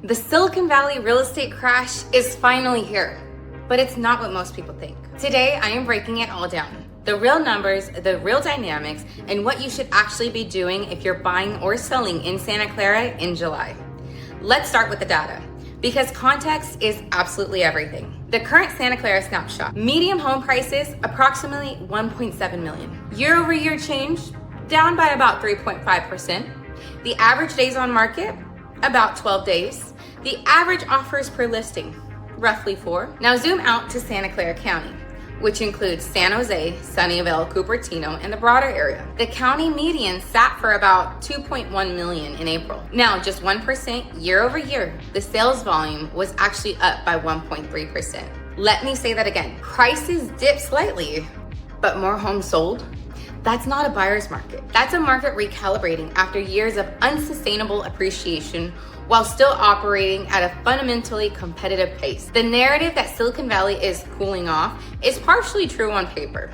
The Silicon Valley real estate crash is finally here, but it's not what most people think. Today, I am breaking it all down. The real numbers, the real dynamics, and what you should actually be doing if you're buying or selling in Santa Clara in July. Let's start with the data, because context is absolutely everything. The current Santa Clara snapshot. Median home prices, approximately 1.7 million. Year over year change, down by about 3.5%. The average days on market, about 12 days. The average offers per listing, roughly 4. Now zoom out to Santa Clara County, which includes San Jose, Sunnyvale, Cupertino, and the broader area. The county median sat for about 2.1 million in April. Now, just 1% year over year, the sales volume was actually up by 1.3%. Let me say that again. Prices dipped slightly, but more homes sold. That's not a buyer's market. That's a market recalibrating after years of unsustainable appreciation while still operating at a fundamentally competitive pace. The narrative that Silicon Valley is cooling off is partially true on paper,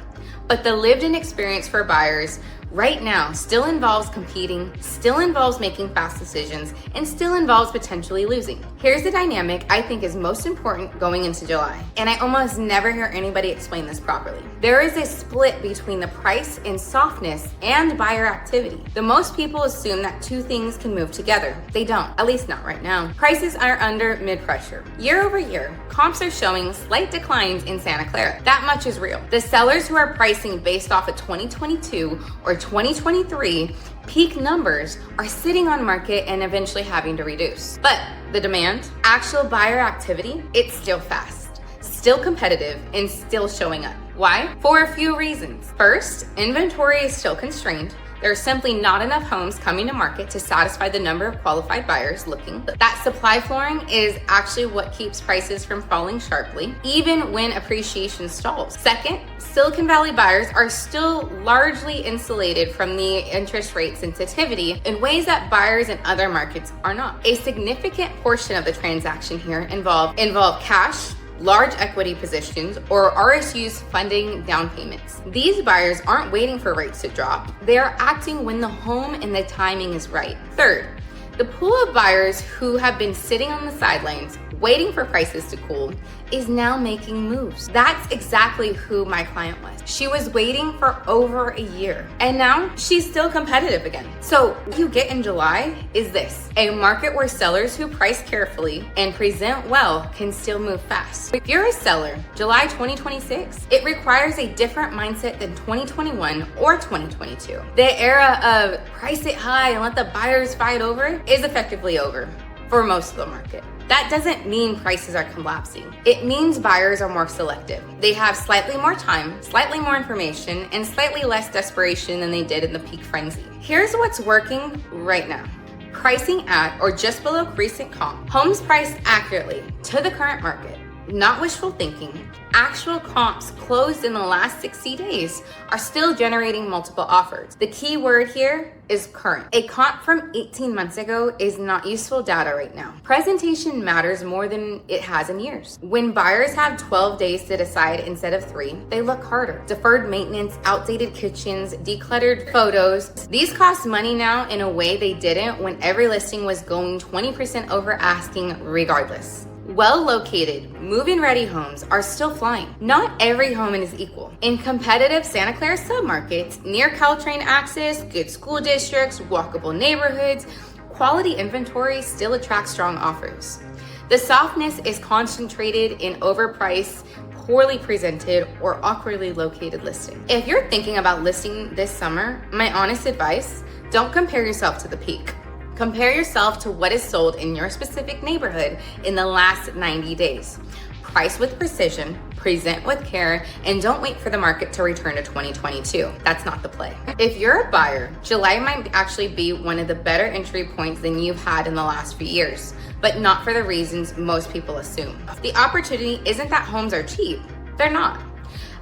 but the lived-in experience for buyers right now still involves competing, still involves making fast decisions, and still involves potentially losing. Here's the dynamic I think is most important going into July, and I almost never hear anybody explain this properly. There is a split between the price and softness and buyer activity. The most people assume that two things can move together. They don't, at least not right now. Prices are under mid-pressure. Year over year, comps are showing slight declines in Santa Clara. That much is real. The sellers who are pricing based off of 2022 or 2023 peak numbers are sitting on market and eventually having to reduce. But the demand, actual buyer activity, it's still fast, still competitive, and still showing up. Why? For a few reasons. First, inventory is still constrained. There are simply not enough homes coming to market to satisfy the number of qualified buyers looking. That supply flooring is actually what keeps prices from falling sharply, even when appreciation stalls. Second, Silicon Valley buyers are still largely insulated from the interest rate sensitivity in ways that buyers in other markets are not. A significant portion of the transaction here involve cash, large equity positions, or RSUs funding down payments. These buyers aren't waiting for rates to drop. They are acting when the home and the timing is right. Third, the pool of buyers who have been sitting on the sidelines waiting for prices to cool is now making moves. That's exactly who my client was. She was waiting for over a year, and now she's still competitive again. So what you get in July is this: a market where sellers who price carefully and present well can still move fast. If you're a seller, July 2026, it requires a different mindset than 2021 or 2022. The era of price it high and let the buyers fight over it is effectively over for most of the market. That doesn't mean prices are collapsing. It means buyers are more selective. They have slightly more time, slightly more information, and slightly less desperation than they did in the peak frenzy. Here's what's working right now. Pricing at or just below recent comp. Homes priced accurately to the current market, not wishful thinking. Actual comps closed in the last 60 days are still generating multiple offers. The key word here is current. A comp from 18 months ago is not useful data right now. Presentation matters more than it has in years. When buyers have 12 days to decide instead of 3, they look harder. Deferred maintenance, outdated kitchens, decluttered photos. These cost money now in a way they didn't when every listing was going 20% over asking regardless. Well-located, move-in ready homes are still flying. Not every home is equal. In competitive Santa Clara submarkets, near Caltrain access, good school districts, walkable neighborhoods, quality inventory still attracts strong offers. The softness is concentrated in overpriced, poorly presented, or awkwardly located listings. If you're thinking about listing this summer, my honest advice, don't compare yourself to the peak. Compare yourself to what is sold in your specific neighborhood in the last 90 days. Price with precision, present with care, and don't wait for the market to return to 2022. That's not the play. If you're a buyer, July might actually be one of the better entry points than you've had in the last few years, but not for the reasons most people assume. The opportunity isn't that homes are cheap. They're not.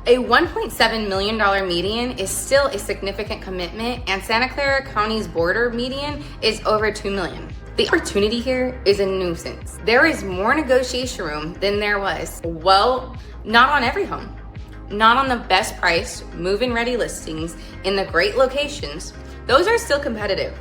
A $1.7 million median is still a significant commitment, and Santa Clara County's border median is over $2 million. The opportunity here is a nuisance. There is more negotiation room than there was. Well, not on every home. Not on the best priced, move-in ready listings in the great locations. Those are still competitive.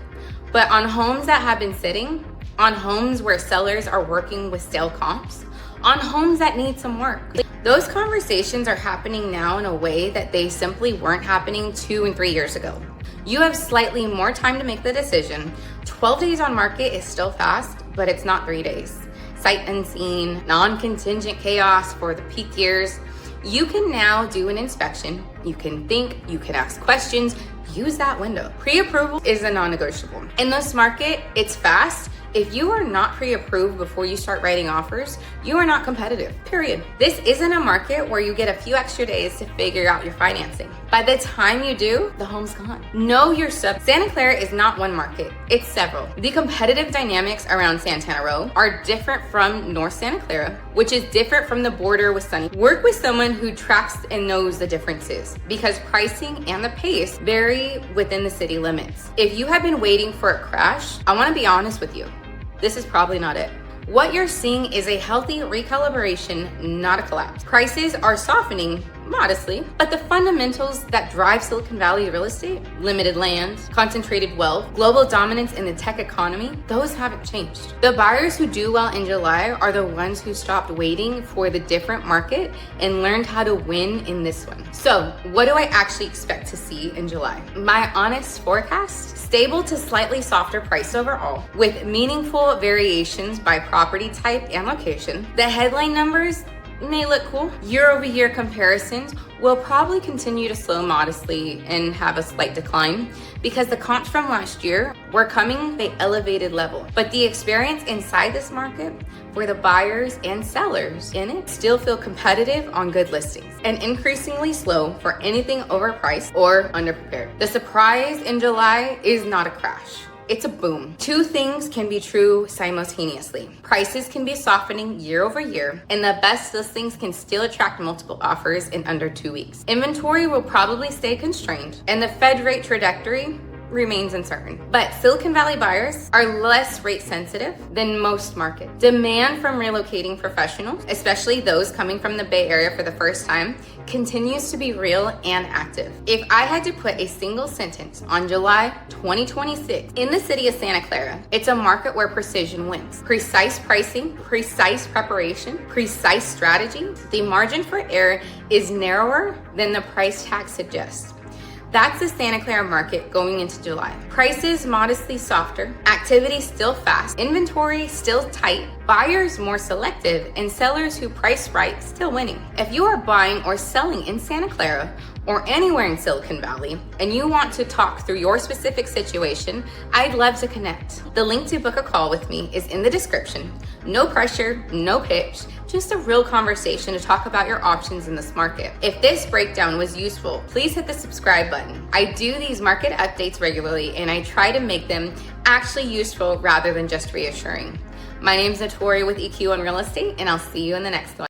But on homes that have been sitting, on homes where sellers are working with sale comps, on homes that need some work. Those conversations are happening now in a way that they simply weren't happening 2 and 3 years ago. You have slightly more time to make the decision. 12 days on market is still fast, but it's not 3 days. Sight unseen, non-contingent chaos for the peak years. You can now do an inspection. You can think, you can ask questions, use that window. Pre-approval is a non-negotiable. In this market, it's fast. If you are not pre-approved before you start writing offers, you are not competitive, period. This isn't a market where you get a few extra days to figure out your financing. By the time you do, the home's gone. Know your stuff. Santa Clara is not one market, it's several. The competitive dynamics around Santana Row are different from North Santa Clara, which is different from the border with Sunny. Work with someone who tracks and knows the differences because pricing and the pace vary within the city limits. If you have been waiting for a crash, I wanna be honest with you. This is probably not it. What you're seeing is a healthy recalibration, not a collapse. Prices are softening modestly, but the fundamentals that drive Silicon Valley real estate, limited land, concentrated wealth, global dominance in the tech economy, those haven't changed. The buyers who do well in July are the ones who stopped waiting for the different market and learned how to win in this one. So what do I actually expect to see in July? My honest forecast, stable to slightly softer price overall with meaningful variations by property type and location. The headline numbers may look cool. Year-over-year comparisons will probably continue to slow modestly and have a slight decline because the comps from last year were coming at an elevated level. But the experience inside this market where the buyers and sellers in it still feel competitive on good listings and increasingly slow for anything overpriced or underprepared. The surprise in July is not a crash. It's a boom. Two things can be true simultaneously. Prices can be softening year over year, and the best listings can still attract multiple offers in under 2 weeks. Inventory will probably stay constrained, and the Fed rate trajectory remains uncertain. But Silicon Valley buyers are less rate sensitive than most markets. Demand from relocating professionals, especially those coming from the Bay Area for the first time, continues to be real and active. If I had to put a single sentence on July 2026 in the city of Santa Clara, it's a market where precision wins. Precise pricing, precise preparation, precise strategy. The margin for error is narrower than the price tag suggests. That's the Santa Clara market going into July. Prices modestly softer, activity still fast, inventory still tight, buyers more selective, and sellers who price right still winning. If you are buying or selling in Santa Clara or anywhere in Silicon Valley and you want to talk through your specific situation, I'd love to connect. The link to book a call with me is in the description. No pressure, no pitch, just a real conversation to talk about your options in this market. If this breakdown was useful, please hit the subscribe button. I do these market updates regularly and I try to make them actually useful rather than just reassuring. My name is Natorie with EQ on Real Estate, and I'll see you in the next one.